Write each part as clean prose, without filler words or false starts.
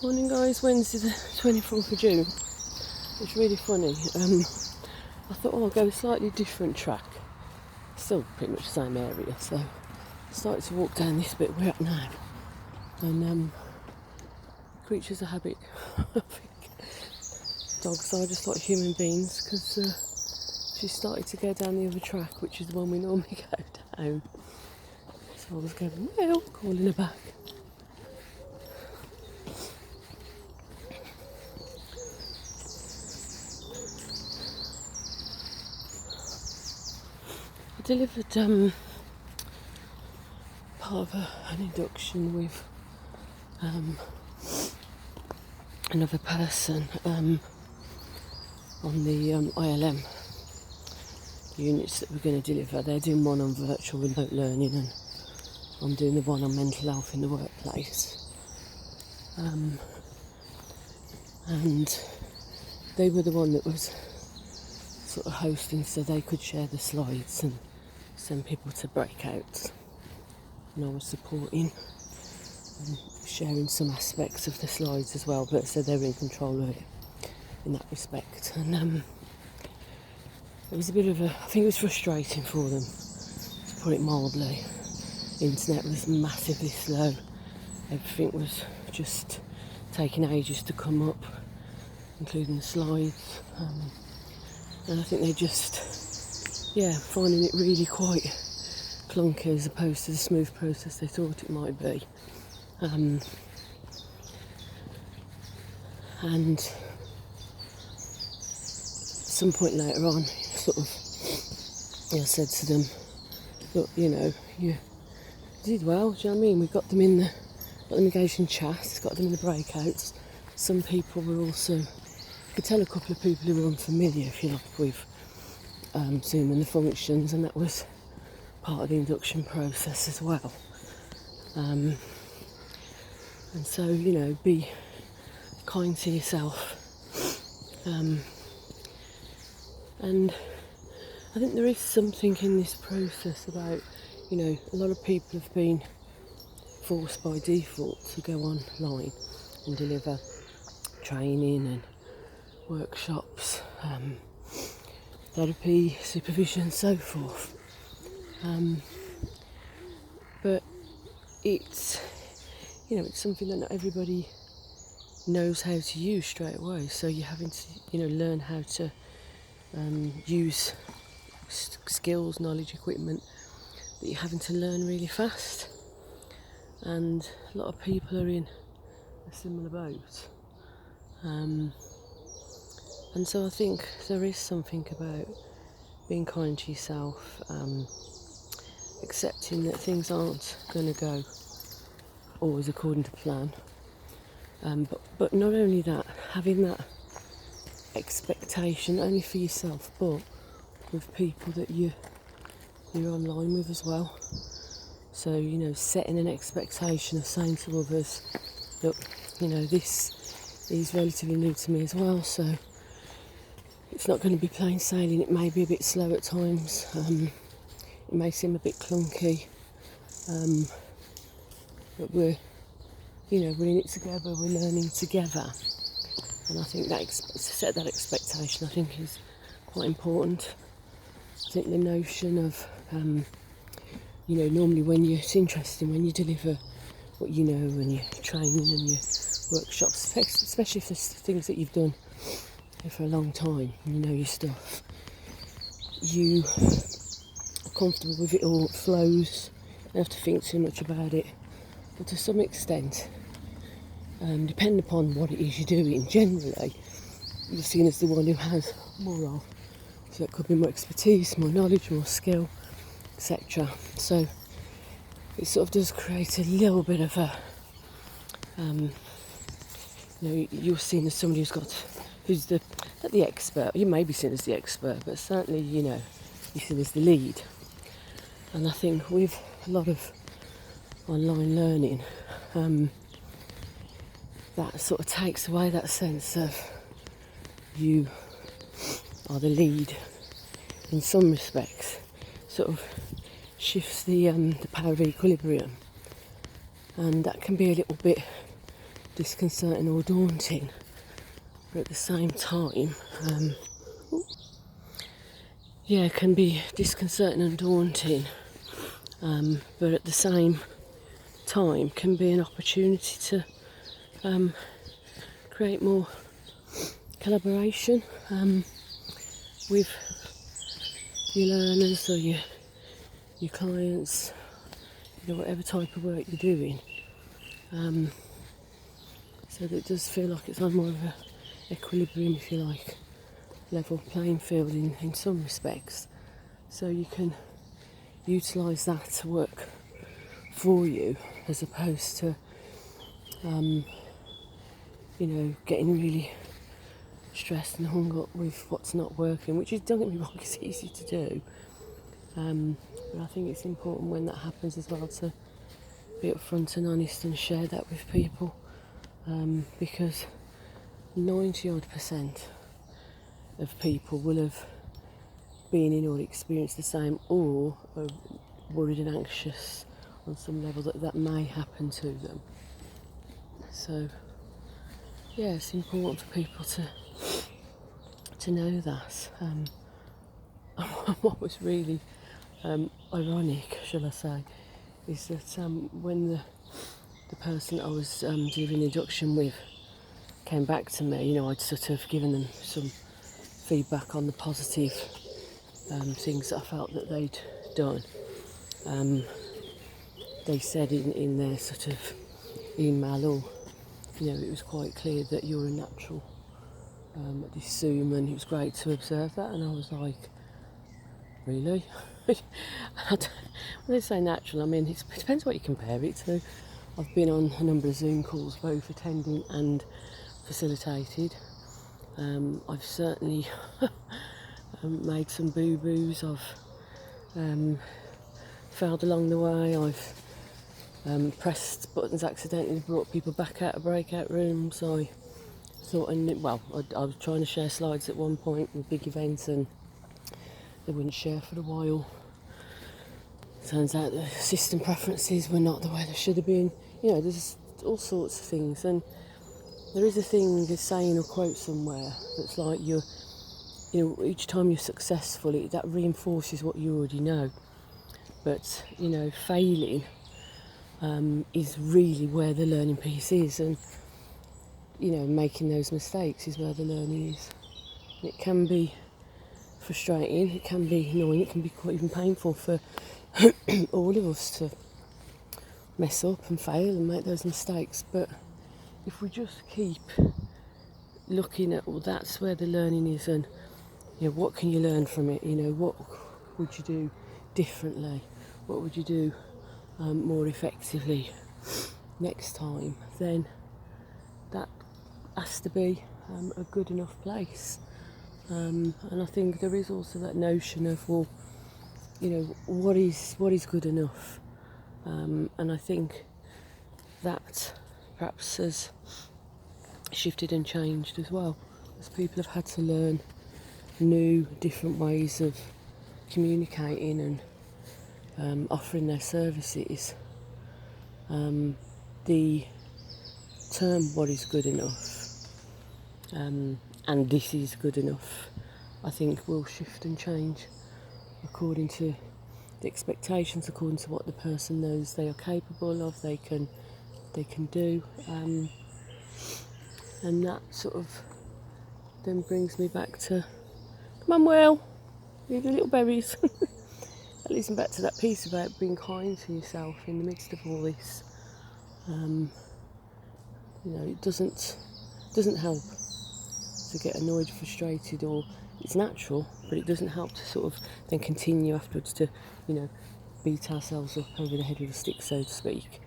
Morning guys, Wednesday the 24th of June. It's really funny. I thought, I'll go a slightly different track. Still pretty much the same area, so I started to walk down this bit we're at now. And creatures of habit. I think dogs are just like human beings, because she started to go down the other track, which is the one we normally go down. So I was going, well, calling her back. I delivered part of an induction with another person on the ILM units that we're going to deliver. They're doing one on virtual remote learning, and I'm doing the one on mental health in the workplace. And they were the one that was sort of hosting, so they could share the slides and send people to breakouts, and I was supporting and sharing some aspects of the slides as well, but so they were in control of it in that respect. And it was a bit of I think it was frustrating for them, to put it mildly. The internet was massively slow, everything was just taking ages to come up, including the slides, and I think they just finding it really quite clunky as opposed to the smooth process they thought it might be. And at some point later on, I said to them, look, you did well, do you know what I mean? We got them in the engaged chat, got them in the breakouts. Some people were also, you could tell a couple of people who were unfamiliar, if you like, with Zoom and the functions, and that was part of the induction process as well. And so, be kind to yourself. And I think there is something in this process about, a lot of people have been forced by default to go online and deliver training and workshops, therapy, supervision, and so forth. But it's something that not everybody knows how to use straight away. So you're having to, learn how to use skills, knowledge, equipment that you're having to learn really fast. And a lot of people are in a similar boat. And so I think there is something about being kind to yourself, accepting that things aren't going to go always according to plan. But not only that, having that expectation, not only for yourself, but with people that you're online with as well. So, setting an expectation of saying to others, look, this is relatively new to me as well, so it's not going to be plain sailing. It may be a bit slow at times. It may seem a bit clunky, but we're in it together. We're learning together, and I think that to set that expectation, I think, is quite important. I think the notion of normally it's interesting when you deliver what you know and your training and your workshops, especially if there's things that you've done for a long time, you know your stuff, you are comfortable with it all, it flows, you don't have to think too much about it. But to some extent, depending upon what it is you're doing, generally you're seen as the one who has more of. So it could be more expertise, more knowledge, more skill, etc. So it sort of does create a little bit of a, you're seen as somebody who's not the expert. You may be seen as the expert, but certainly, you're seen as the lead. And I think with a lot of online learning, that sort of takes away that sense of you are the lead in some respects, sort of shifts the power of equilibrium, and that can be a little bit disconcerting or daunting, but at the same time, it can be disconcerting and daunting, but at the same time can be an opportunity to create more collaboration with your learners or your clients, whatever type of work you're doing, so that it does feel like it's on more of a equilibrium, if you like, level playing field in some respects, so you can utilise that to work for you, as opposed to getting really stressed and hung up with what's not working, which is, don't get me wrong, it's easy to do, but I think it's important when that happens as well to be upfront and honest and share that with people, because 90% of people will have been in or experienced the same, or are worried and anxious on some level that may happen to them. So it's important for people to know that. What was really ironic, shall I say, is that when the person I was doing the induction with came back to me, I'd sort of given them some feedback on the positive things that I felt that they'd done. They said in their sort of email, it was quite clear that you're a natural at this Zoom, and it was great to observe that. And I was like, really? When they say natural, I mean, it depends what you compare it to. I've been on a number of Zoom calls, both attending and facilitated. I've certainly made some boo-boos. I've failed along the way. I've pressed buttons accidentally, brought people back out of breakout rooms. I thought, I was trying to share slides at one point with big events, and they wouldn't share for a while. Turns out the system preferences were not the way they should have been. There's all sorts of things, and there is a saying or quote somewhere that's like each time you're successful, that reinforces what you already know. But failing is really where the learning piece is, and making those mistakes is where the learning is. And it can be frustrating, it can be annoying, it can be quite even painful for all of us to mess up and fail and make those mistakes. But if we just keep looking at, that's where the learning is, and what can you learn from it, what would you do differently, what would you do more effectively next time, then that has to be a good enough place. And I think there is also that notion of, what is good enough, and I think that perhaps has shifted and changed as well, as people have had to learn new, different ways of communicating and offering their services. The term "what is good enough" and "this is good enough," I think will shift and change according to the expectations, according to what the person knows they are capable of, they can do, and that sort of then brings me back to, come on, Will, leave the little berries. That leads me back to that piece about being kind to yourself in the midst of all this. It doesn't help to get annoyed, frustrated, or it's natural, but it doesn't help to sort of then continue afterwards to, beat ourselves up over the head with a stick, so to speak.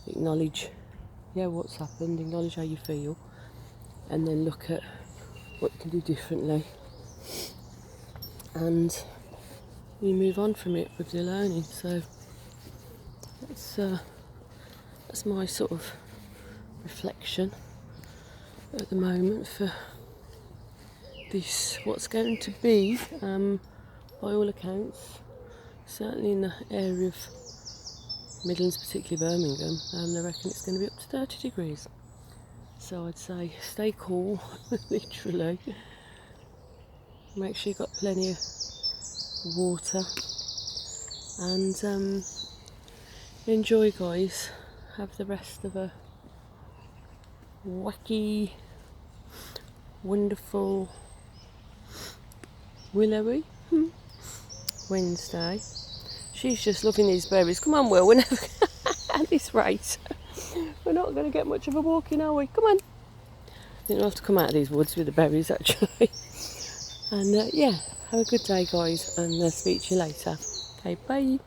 Acknowledge, what's happened, acknowledge how you feel, and then look at what you can do differently, and you move on from it with your learning. So that's my sort of reflection at the moment for this, what's going to be, by all accounts, certainly in the area of Midlands, particularly Birmingham, they reckon it's going to be up to 30 degrees. So I'd say stay cool, literally. Make sure you've got plenty of water. And enjoy, guys. Have the rest of a wacky, wonderful, willowy Wednesday. She's just loving these berries. Come on, Will, we're never at this rate. We're not going to get much of a walk in, are we? Come on. I think we'll have to come out of these woods with the berries, actually. And yeah, have a good day, guys, and speak to you later. Okay, bye.